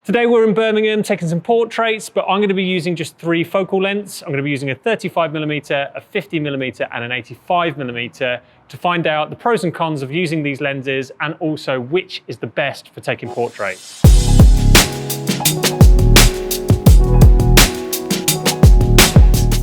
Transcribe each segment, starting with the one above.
Today we're in Birmingham taking some portraits, but I'm going to be using just 3 focal lengths. I'm going to be using a 35mm, a 50mm and an 85mm to find out the pros and cons of using these lenses and also which is the best for taking portraits.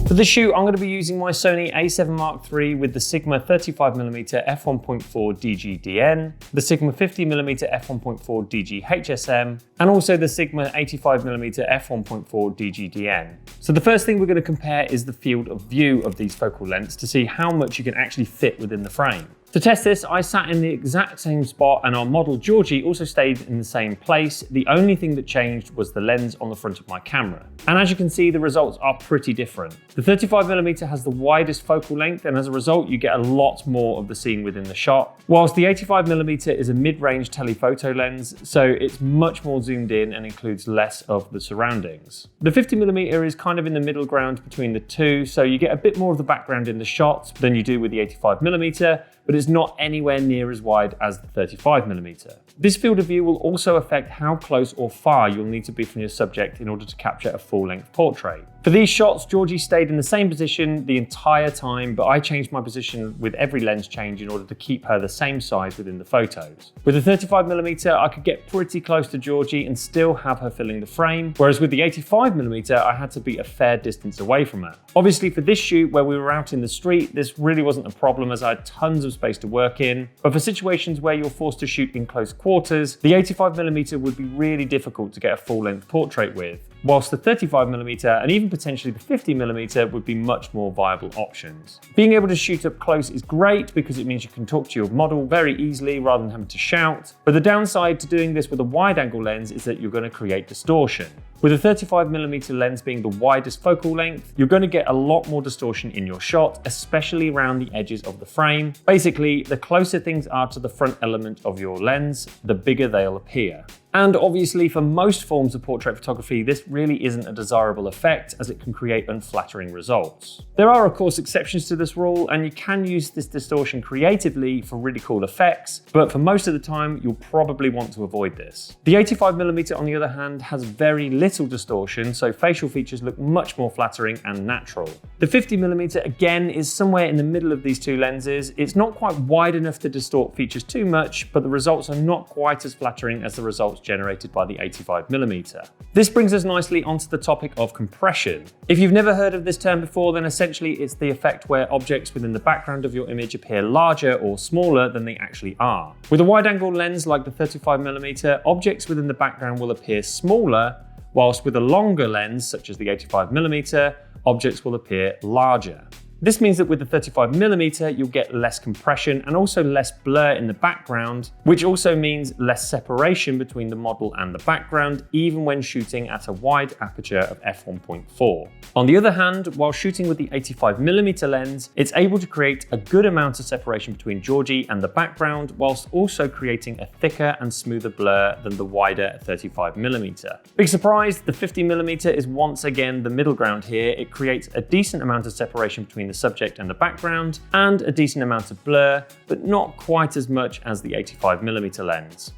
For this shoot, I'm going to be using my Sony A7III with the Sigma 35mm f1.4 DG-DN, the Sigma 50mm f1.4 DG HSM, and also the Sigma 85mm f1.4 DG-DN. So the first thing we're going to compare is the field of view of these focal lengths to see how much you can actually fit within the frame. To test this, I sat in the exact same spot and our model Georgie also stayed in the same place. The only thing that changed was the lens on the front of my camera. And as you can see, the results are pretty different. The 35mm has the widest focal length, and as a result, you get a lot more of the scene within the shot. Whilst the 85mm is a mid-range telephoto lens, so it's much more zoomed in and includes less of the surroundings. The 50mm is kind of in the middle ground between the two, so you get a bit more of the background in the shot than you do with the 85mm, but it's not anywhere near as wide as the 35mm. This field of view will also affect how close or far you'll need to be from your subject in order to capture a full-length portrait. For these shots, Georgie stayed in the same position the entire time, but I changed my position with every lens change in order to keep her the same size within the photos. With the 35mm, I could get pretty close to Georgie and still have her filling the frame, whereas with the 85mm, I had to be a fair distance away from her. Obviously for this shoot where we were out in the street, this really wasn't a problem as I had tons of space to work in, but for situations where you're forced to shoot in close quarters, the 85mm would be really difficult to get a full-length portrait with, whilst the 35mm and even potentially the 50mm would be much more viable options. Being able to shoot up close is great because it means you can talk to your model very easily rather than having to shout, but the downside to doing this with a wide-angle lens is that you're going to create distortion. With a 35mm lens being the widest focal length, you're going to get a lot more distortion in your shot, especially around the edges of the frame. Basically, the closer things are to the front element of your lens, the bigger they'll appear. And obviously for most forms of portrait photography, this really isn't a desirable effect as it can create unflattering results. There are of course exceptions to this rule, and you can use this distortion creatively for really cool effects, but for most of the time, you'll probably want to avoid this. The 85mm on the other hand has very little distortion, so facial features look much more flattering and natural. The 50mm again is somewhere in the middle of these two lenses. It's not quite wide enough to distort features too much, but the results are not quite as flattering as the results generated by the 85mm. This brings us nicely onto the topic of compression. If you've never heard of this term before, then essentially it's the effect where objects within the background of your image appear larger or smaller than they actually are. With a wide-angle lens like the 35mm, objects within the background will appear smaller, whilst with a longer lens, such as the 85mm, objects will appear larger. This means that with the 35mm, you'll get less compression and also less blur in the background, which also means less separation between the model and the background, even when shooting at a wide aperture of f1.4. On the other hand, while shooting with the 85mm lens, it's able to create a good amount of separation between Georgie and the background, whilst also creating a thicker and smoother blur than the wider 35mm. Big surprise, the 50mm is once again the middle ground here. It creates a decent amount of separation between the subject and the background, and a decent amount of blur, but not quite as much as the 85mm lens.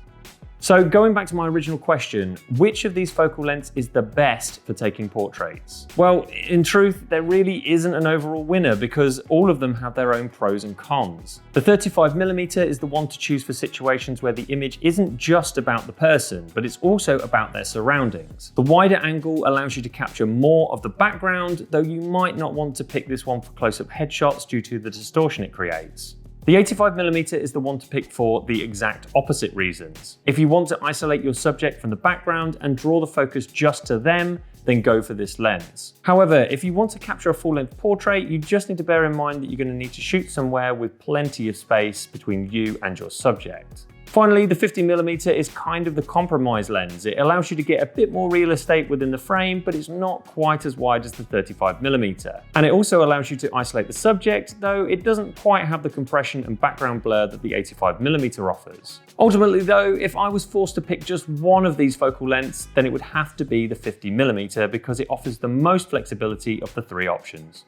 So going back to my original question, which of these focal lengths is the best for taking portraits? Well, in truth, there really isn't an overall winner because all of them have their own pros and cons. The 35mm is the one to choose for situations where the image isn't just about the person, but it's also about their surroundings. The wider angle allows you to capture more of the background, though you might not want to pick this one for close-up headshots due to the distortion it creates. The 85mm is the one to pick for the exact opposite reasons. If you want to isolate your subject from the background and draw the focus just to them, then go for this lens. However, if you want to capture a full-length portrait, you just need to bear in mind that you're going to need to shoot somewhere with plenty of space between you and your subject. Finally, the 50mm is kind of the compromise lens. It allows you to get a bit more real estate within the frame, but it's not quite as wide as the 35mm. And it also allows you to isolate the subject, though it doesn't quite have the compression and background blur that the 85mm offers. Ultimately though, if I was forced to pick just one of these focal lengths, then it would have to be the 50mm because it offers the most flexibility of the 3 options.